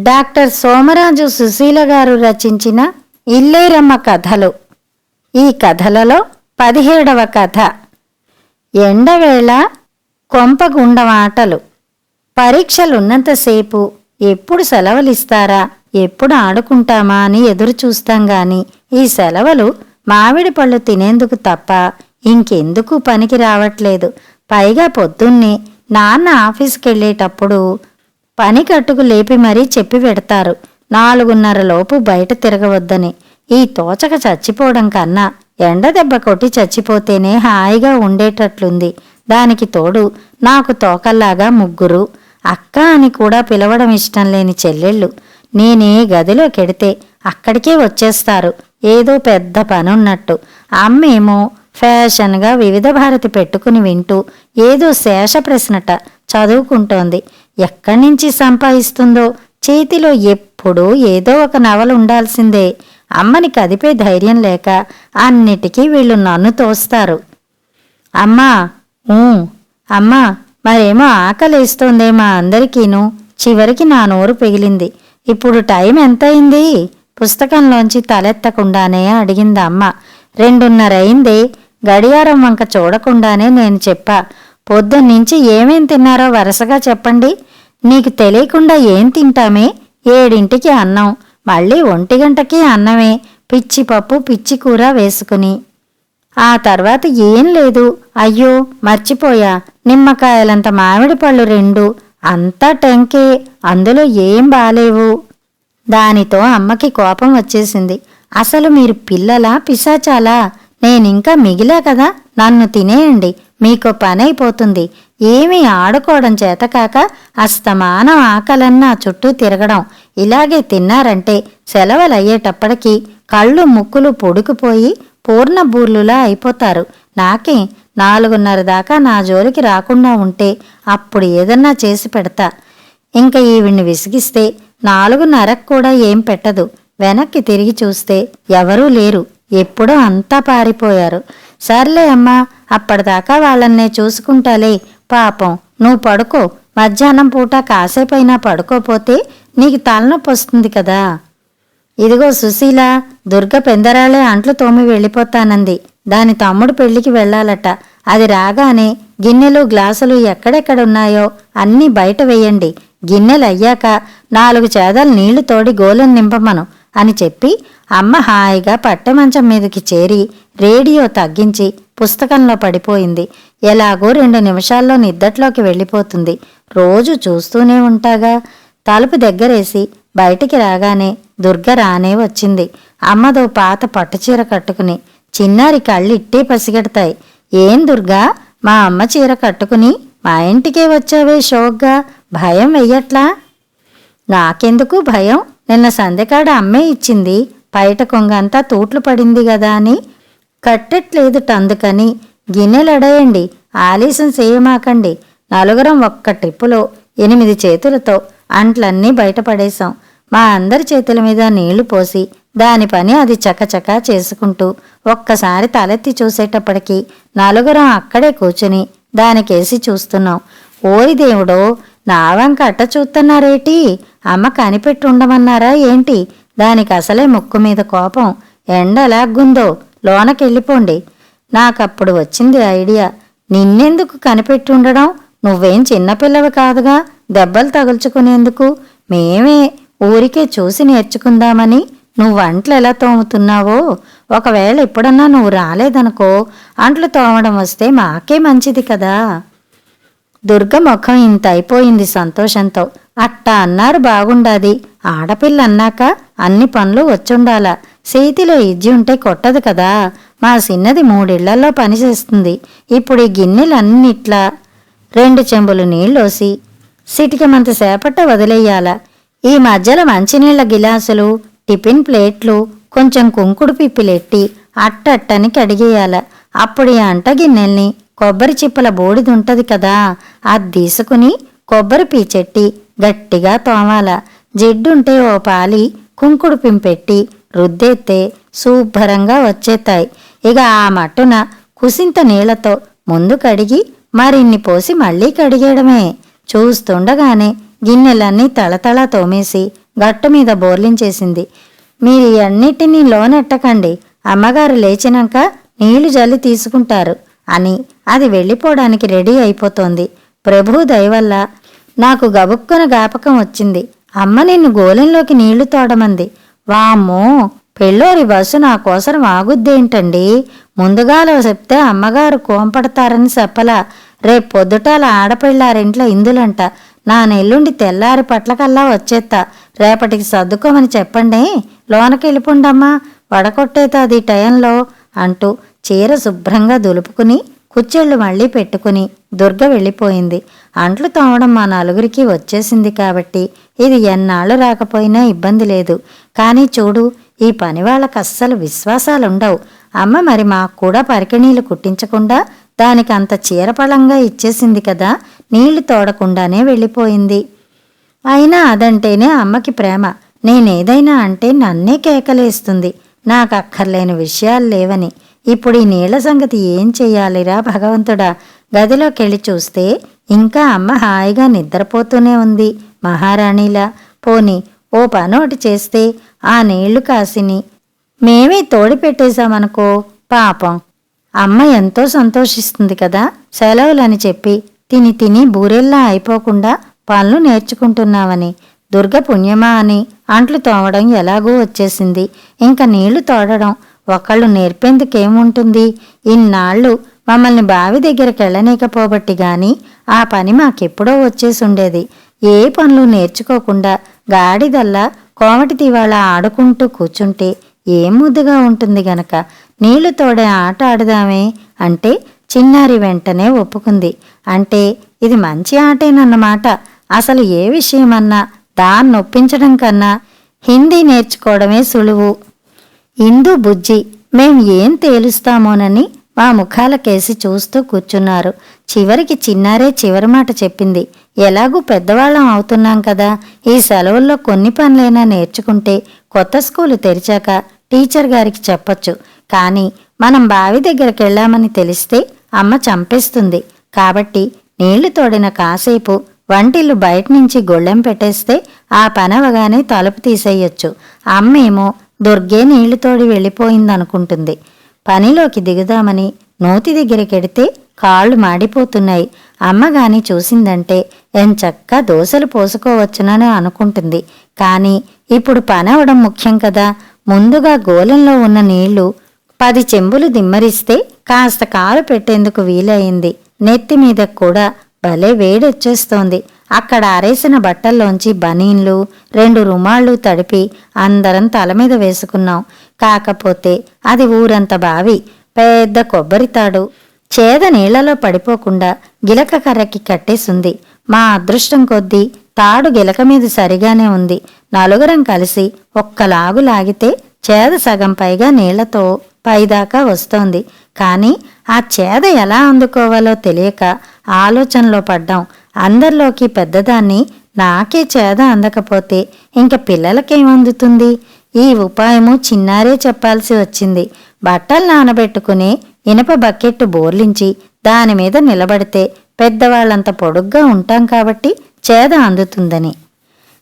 Doctor Somaraju Susheela గారు రచించిన ఇల్లేరమ్మ కథలు. ఈ కథలలో 17వ కథ ఎండవేళ కొంపగుండం ఆటలు. పరీక్షలున్నంతసేపు ఎప్పుడు సెలవులిస్తారా, ఎప్పుడు ఆడుకుంటామా అని ఎదురు చూస్తాం గాని ఈ సెలవులు మామిడి పళ్ళు తినేందుకు తప్ప ఇంకెందుకు పనికి రావట్లేదు. పైగా పొద్దున్నే నాన్న ఆఫీస్కెళ్ళేటప్పుడు పని కట్టుకు లేపి మరీ చెప్పి పెడతారు 4:30 లోపు బయట తిరగవద్దని. ఈ తోచక చచ్చిపోవడం కన్నా ఎండదెబ్బ కొట్టి చచ్చిపోతేనే హాయిగా ఉండేటట్లుంది. దానికి తోడు నాకు తోకల్లాగా ముగ్గురు, అక్క అని కూడా పిలవడం ఇష్టం లేని చెల్లెళ్ళు. నేనే గదిలోకెడితే అక్కడికే వచ్చేస్తారు ఏదో పెద్ద పనున్నట్టు. అమ్మేమో ఫ్యాషన్గా వివిధ భారతి పెట్టుకుని వింటూ ఏదో శేష ప్రశ్నట చదువుకుంటోంది. ఎక్కడి నుంచి సంపాదిస్తుందో, చేతిలో ఎప్పుడూ ఏదో ఒక నవల ఉండాల్సిందే. అమ్మని కదిపే ధైర్యం లేక అన్నిటికీ వీళ్ళు నన్ను తోస్తారు. అమ్మా అమ్మా మరేమో ఆకలేస్తోందే మా అందరికీను. చివరికి నా నోరు పెగిలింది. ఇప్పుడు టైం ఎంతయింది? పుస్తకంలోంచి తలెత్తకుండానే అడిగింది అమ్మ. 2:30 అయిందే. గడియారం వంక చూడకుండానే నేను చెప్పా. పొద్దున్నుంచి ఏమేం తిన్నారో వరుసగా చెప్పండి. నీకు తెలియకుండా ఏం తింటామే? 7ంటికి అన్నం, మళ్ళీ 1 గంటకి అన్నమే, పిచ్చి పప్పు పిచ్చి కూర వేసుకుని. ఆ తర్వాత ఏం లేదు. అయ్యో మర్చిపోయా, నిమ్మకాయలంత మామిడి పళ్ళు 2, అంతా టెంకే, అందులో ఏం బాలేవు. దానితో అమ్మకి కోపం వచ్చేసింది. అసలు మీరు పిల్లలా పిశాచాలా? నేనింకా మిగిలా కదా, నన్ను తినేయండి, మీకు పనైపోతుంది. ఏమీ ఆడుకోవడం చేతకాక అస్తమానం ఆకలన్నా చుట్టూ తిరగడం. ఇలాగే తిన్నారంటే సెలవులయ్యేటప్పటికీ కళ్ళు ముక్కులు పొడుకుపోయి పూర్ణ బూర్లులా అయిపోతారు. నాకే 4:30 దాకా నా జోలికి రాకుండా ఉంటే అప్పుడు ఏదన్నా చేసి పెడతా. ఇంక ఈవిడ్ని విసిగిస్తే 4:30కు కూడా ఏం పెట్టదు. వెనక్కి తిరిగి చూస్తే ఎవరూ లేరు. ఎప్పుడో అంతా పారిపోయారు. సర్లే అమ్మా, అప్పటిదాకా వాళ్ళన్నే చూసుకుంటాలే. పాపం నువ్వు పడుకో. మధ్యాహ్నం పూట కాసేపైనా పడుకోపోతే నీకు తలనొప్పి వస్తుంది కదా. ఇదిగో సుశీల, దుర్గ పెందరాళే అంట్లు తోమి వెళ్ళిపోతానంది. దాని తమ్ముడు పెళ్లికి వెళ్ళాలట. అది రాగానే గిన్నెలు గ్లాసులు ఎక్కడెక్కడున్నాయో అన్నీ బయట వేయండి. గిన్నెలయ్యాక 4 చేదాలు నీళ్లు తోడి గోలను నింపమను అని చెప్పి అమ్మ హాయిగా పట్టెమంచం మీదకి చేరి రేడియో తగ్గించి పుస్తకంలో పడిపోయింది. ఎలాగో 2 నిమిషాల్లో నిద్దట్లోకి వెళ్ళిపోతుంది. రోజు చూస్తూనే ఉంటాగా. తలుపు దగ్గరేసి బయటికి రాగానే దుర్గ రానే వచ్చింది. అమ్మదో పాత పట్టుచీర కట్టుకుని. చిన్నారి కళ్ళిట్టే పసిగడతాయి. ఏం దుర్గా, మా అమ్మ చీర కట్టుకుని మా ఇంటికే వచ్చావే షోక్గా? భయం వెయ్యట్లా? నాకెందుకు భయం? నిన్న సందెకాడ అమ్మే ఇచ్చింది. పైట కొంగంతా తూట్లు పడింది గదా అని కట్టట్లేదుట. అందుకని గిన్నెలడేయండి, ఆలస్యం చేయమాకండి. 4 ఒక్క ట్రిప్పులో 8 చేతులతో అంట్లన్నీ బయటపడేశాం. మా అందరి చేతుల మీద నీళ్లు పోసి దాని పని అది చకచకా చేసుకుంటూ ఒక్కసారి తలెత్తి చూసేటప్పటికి 4 అక్కడే కూర్చుని దానికేసి చూస్తున్నాం. ఓరి దేవుడో, నా వంక అట్ట చూస్తున్నారేటి? అమ్మ కనిపెట్టి ఉండమన్నారా ఏంటి? దానికి అసలే ముక్కు మీద కోపం. ఎండలాగ్గుందో, లోనకెళ్ళిపోండి. నాకప్పుడు వచ్చింది ఐడియా. నిన్నెందుకు కనిపెట్టి ఉండడం? నువ్వేం చిన్నపిల్లవి కాదుగా దెబ్బలు తగుల్చుకునేందుకు. మేమే ఊరికే చూసి నేర్చుకుందామని. నువ్వు అంట్లు ఎలా తోముతున్నావో, ఒకవేళ ఎప్పుడన్నా నువ్వు రాలేదనుకో, అంట్లు తోమడం వస్తే మాకే మంచిది కదా. దుర్గ ముఖం ఇంత అయిపోయింది సంతోషంతో. అట్టా అన్నారు బాగుండాది. ఆడపిల్ల అన్నాక అన్ని పనులు వచ్చుండాలా. చేతిలో ఇజ్జి ఉంటే కొట్టదు కదా. మా చిన్నది 3 ఇళ్లలో పనిచేస్తుంది. ఇప్పుడు ఈ గిన్నెలన్నిట్లా 2 చెంబులు నీళ్ళోసి సిటికమంత సేపట్ట వదిలేయాల. ఈ మధ్యలో మంచినీళ్ల గిలాసులు, టిఫిన్ ప్లేట్లు, కొంచెం కుంకుడు పిప్పిలెట్టి అట్టని కడిగేయాల. అప్పుడు ఈ అంట గిన్నెల్ని కొబ్బరి చిప్పల బూడిదుంటది కదా, అది తీసుకుని కొబ్బరి పీచెట్టి గట్టిగా తోమాల. జిడ్డుంటే ఓ పాలి కుంకుడు పింపెట్టి రుద్దేస్తే శుభ్రంగా వచ్చేతాయి. ఇక ఆ మట్టున కుసింత నీళ్లతో ముందు కడిగి మరిన్ని పోసి మళ్ళీ కడిగేయడమే. చూస్తుండగానే గిన్నెలన్నీ తళతళ తోమేసి గట్టు మీద బోర్లించేసింది. మీరు అన్నిటినీ లోనెట్టకండి, అమ్మగారు లేచినాక నీళ్లు జల్లి తీసుకుంటారు అని అది వెళ్ళిపోవడానికి రెడీ అయిపోతోంది. ప్రభువు దయవల్ల నాకు గబుక్కున జ్ఞాపకం వచ్చింది. అమ్మ నిన్ను గోలెంలోకి నీళ్లు తోడమంది. వామ్మో, పెళ్ళోరి బస్సు నా కోసరం ఆగుద్దేంటండి? ముందుగాలో చెప్తే అమ్మగారు కోంపడతారని చెప్పలా. రేపు పొద్దుటాల ఆడపిల్లారింట్లో ఇందులంట. నా నెల్లుండి తెల్లారి పట్లకల్లా వచ్చేత్తా. రేపటికి సర్దుకోమని చెప్పండి. లోనకెళ్ళిపోండమ్మా, వడకొట్టేతాది టయంలో అంటూ చీర శుభ్రంగా దులుపుకుని కుచ్చెళ్ళు మళ్ళీ పెట్టుకుని దుర్గ వెళ్ళిపోయింది. అంట్లు తోమడం మా నలుగురికి వచ్చేసింది కాబట్టి ఇది ఎన్నాళ్ళు రాకపోయినా ఇబ్బంది లేదు. కానీ చూడు, ఈ పని వాళ్ళకు అస్సలు విశ్వాసాలుండవు. అమ్మ మరి మాకు కూడా పరికిణీలు కుట్టించకుండా దానికి అంత చీరపళంగా ఇచ్చేసింది కదా, నీళ్లు తోడకుండానే వెళ్ళిపోయింది. అయినా అదంటేనే అమ్మకి ప్రేమ. నేనేదైనా అంటే నన్నే కేకలేస్తుంది, నాకు అక్కర్లేని విషయాలు లేవని. ఇప్పుడు ఈ నీళ్ల సంగతి ఏం చెయ్యాలిరా భగవంతుడా? గదిలోకెళ్ళి చూస్తే ఇంకా అమ్మ హాయిగా నిద్రపోతూనే ఉంది మహారాణిలా. పోని ఓ పనోటి చేస్తే ఆ నీళ్లు కాసిని మేమే తోడి పెట్టేశామనుకో, పాపం అమ్మ ఎంతో సంతోషిస్తుంది కదా. సెలవులని చెప్పి తిని తిని బూరెల్లా అయిపోకుండా పనులు నేర్చుకుంటున్నావని. దుర్గ పుణ్యమా అని అంట్లు తోమడం ఎలాగూ వచ్చేసింది. ఇంకా నీళ్లు తోడడం ఒకళ్ళు నేర్పేందుకేముంటుంది? ఇన్నాళ్ళు మమ్మల్ని బావి దగ్గరికి వెళ్ళనీకపోబట్టి గాని ఆ పని మాకెప్పుడో వచ్చేసుండేది. ఏ పనులు నేర్చుకోకుండా గాడిదల్లా కోమటి తివాళ ఆడుకుంటూ కూర్చుంటే ఏం ముద్దుగా ఉంటుంది గనక నీళ్లు తోడే ఆట ఆడదామే అంటే చిన్నారి వెంటనే ఒప్పుకుంది. అంటే ఇది మంచి ఆటేనన్నమాట. అసలు ఏ విషయమన్నా దాన్నొప్పించడం కన్నా హిందీ నేర్చుకోవడమే సులువు. ఇందు బుజ్జి మేం ఏం తేలుస్తామోనని మా ముఖాలకేసి చూస్తూ కూర్చున్నారు. చివరికి చిన్నారే చివరి మాట చెప్పింది. ఎలాగూ పెద్దవాళ్ళం అవుతున్నాం కదా, ఈ సెలవుల్లో కొన్ని పనులైనా నేర్చుకుంటే కొత్త స్కూలు తెరిచాక టీచర్ గారికి చెప్పొచ్చు. కానీ మనం బావి దగ్గరికి వెళ్ళామని తెలిస్తే అమ్మ చంపేస్తుంది. కాబట్టి నీళ్లు తోడిన కాసేపు వంటిల్లు బయటనుంచి గొళ్ళెం పెట్టేస్తే ఆ పనవగానే తలుపు తీసేయొచ్చు. అమ్మేమో దుర్గే నీళ్లు తోడి వెళ్ళిపోయిందనుకుంటుంది. పనిలోకి దిగుదామని నూతి దగ్గరికెడితే కాళ్ళు మాడిపోతున్నాయి. అమ్మగాని చూసిందంటే ఎంచక్కా దోశలు పోసుకోవచ్చునని అనుకుంటుంది. కానీ ఇప్పుడు పనవడం ముఖ్యం కదా. ముందుగా గోలెంలో ఉన్న నీళ్లు 10 చెంబులు దిమ్మరిస్తే కాస్త కాలు పెట్టేందుకు వీలయింది. నెత్తి మీద కూడా భలే వేడొచ్చేస్తోంది. అక్కడ ఆరేసిన బట్టల్లోంచి బనీన్లు 2 రుమాళ్ళు తడిపి అందరం తల మీద వేసుకున్నాం. కాకపోతే అది ఊరంత బావి, పెద్ద కొబ్బరితాడు చేద నీళ్లలో పడిపోకుండా గిలక కర్రకి కట్టేసుంది. మా అదృష్టం కొద్దీ తాడు గిలక మీద సరిగానే ఉంది. నలుగురం కలిసి ఒక్కలాగు లాగితే చేద సగం పైగా నీళ్లతో పైదాకా వస్తోంది. కానీ ఆ చేద ఎలా అందుకోవాలో తెలియక ఆలోచనలో పడ్డాం. అందరిలోకి పెద్దదాన్ని నాకే చేద అందకపోతే ఇంక పిల్లలకేమందుతుంది? ఈ ఉపాయము చిన్నారే చెప్పాల్సి వచ్చింది. బట్టలు నానబెట్టుకుని ఇనప బకెట్టు బోర్లించి దానిమీద నిలబడితే పెద్దవాళ్లంత పొడుగ్గా ఉంటాం కాబట్టి చేద అందుతుందని.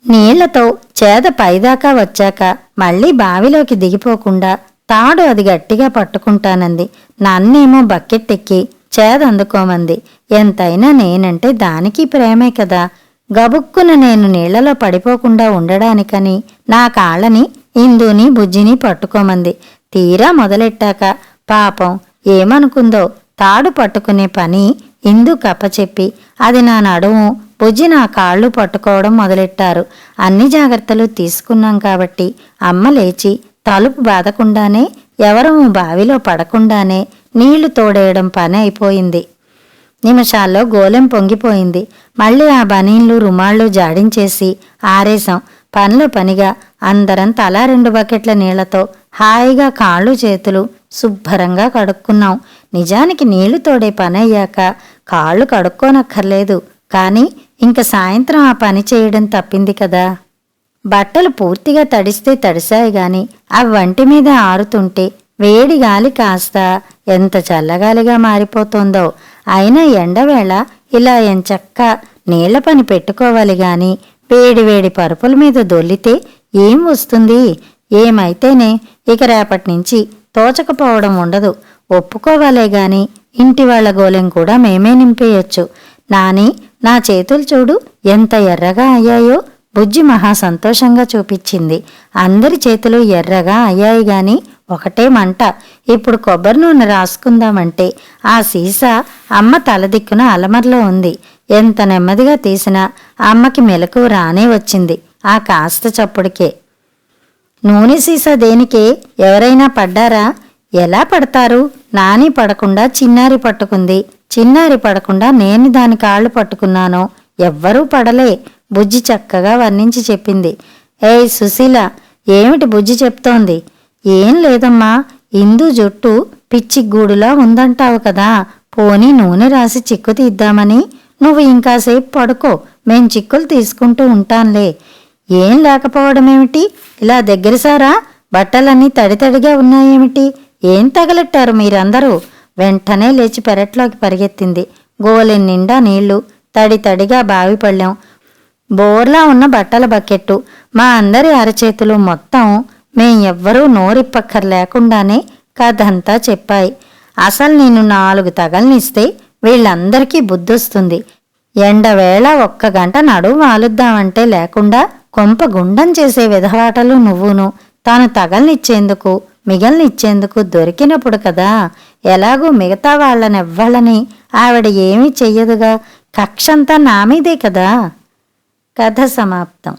నీళ్లతో చేద పైదాకా వచ్చాక మళ్లీ బావిలోకి దిగిపోకుండా తాడు అది గట్టిగా పట్టుకుంటానంది. నన్నేమో బకెట్టెక్కి చేద అందుకోమంది. ఎంతైనా నేనంటే దానికి ప్రేమే కదా. గబుక్కున నేను నీళ్లలో పడిపోకుండా ఉండడానికని నా కాళ్ళని ఇందుని బుజ్జిని పట్టుకోమంది. తీరా మొదలెట్టాక పాపం ఏమనుకుందో. తాడు పట్టుకునే పని ఇందు కప్పచెప్పి అది నా నడుము, బుజ్జి నా కాళ్ళు పట్టుకోవడం మొదలెట్టారు. అన్ని జాగ్రత్తలు తీసుకున్నాం కాబట్టి అమ్మ లేచి తలుపు బాదకుండానే ఎవరము బావిలో పడకుండానే నీళ్లు తోడేయడం పని అయిపోయింది. నిమిషాల్లో గోలెం పొంగిపోయింది. మళ్ళీ ఆ బనీన్లు రుమాళ్ళు జాడించేసి ఆరేసాం. పనిలో పనిగా అందరం తలా 2 బకెట్ల నీళ్లతో హాయిగా కాళ్ళు చేతులు శుభ్రంగా కడుక్కున్నాం. నిజానికి నీళ్లు తోడే పని అయ్యాక కాళ్ళు కడుక్కోనక్కర్లేదు. కానీ ఇంక సాయంత్రం ఆ పని చేయడం తప్పింది కదా. బట్టలు పూర్తిగా తడిస్తే తడిశాయి గాని అవి వంటి మీద ఆరుతుంటే వేడి గాలి కాస్త ఎంత చల్లగాలిగా మారిపోతోందో. అయినా ఎండవేళ ఇలా ఎంచక్కా నీళ్ల పని పెట్టుకోవాలి గాని వేడివేడి పరుపుల మీద దొల్లితే ఏం వస్తుంది? ఏమైతేనే ఇక రేపటి నుంచి తోచకపోవడం ఉండదు. ఒప్పుకోవాలే గాని ఇంటి వాళ్ళ గోలెం కూడా మేమే నింపేయొచ్చు. నాని, నా చేతులు చూడు ఎంత ఎర్రగా అయ్యాయో. బుజ్జి మహా సంతోషంగా చూపించింది. అందరి చేతులు ఎర్రగా అయ్యాయి గాని ఒకటే మంట. ఇప్పుడు కొబ్బరి నూనె రాసుకుందామంటే ఆ సీసా అమ్మ తలదిక్కున అలమర్లో ఉంది. ఎంత నెమ్మదిగా తీసినా అమ్మకి మెలకువ రానే వచ్చింది ఆ కాస్త చప్పుడికే. నూనె సీసా దేనికే? ఎవరైనా పడ్డారా? ఎలా పడతారు? నాని పడకుండా చిన్నారి పట్టుకుంది. చిన్నారి పడకుండా నేను దాని కాళ్ళు పట్టుకున్నాను. ఎవ్వరూ పడలే. బుజ్జి చక్కగా వర్ణించి చెప్పింది. ఏయ్ సుశీల, ఏమిటి బుజ్జి చెప్తోంది? ఏం లేదమ్మా, ఇందు జుట్టు పిచ్చిగూడులా ఉందంటావు కదా, పోనీ నూనె రాసి చిక్కు తీద్దామని. నువ్వు ఇంకాసేపు పడుకో, మేం చిక్కులు తీసుకుంటూ ఉంటాంలే. ఏం లేకపోవడమేమిటి? ఇలా దగ్గరసారా? బట్టలన్నీ తడితడిగా ఉన్నాయేమిటి? ఏం తగలెట్టారు మీరందరూ? వెంటనే లేచి పెరట్లోకి పరిగెత్తింది. గోలెం నిండా నీళ్లు, తడితడిగా బావి పళ్ళెం, బోర్లా ఉన్న బట్టల బకెట్టు, మా అందరి అరచేతులు మొత్తం మేం ఎవ్వరూ నోరిప్పక్కర్లేకుండానే కథంతా చెప్పాయి. అసలు నేను 4 తగల్నిస్తే వీళ్ళందరికీ బుద్ధొస్తుంది. ఎండవేళ 1 గంట నడుము వాలుద్దామంటే లేకుండా కొంప గుండం చేసే విధవాటలు నువ్వును. తాను తగల్నిచ్చేందుకు మిగల్నిచ్చేందుకు దొరికినప్పుడు కదా. ఎలాగూ మిగతా వాళ్ళనెవ్వళ్ళని ఆవిడ ఏమీ చెయ్యదుగా. కక్షంతా నా మీదే కదా. కథ సమాప్తం.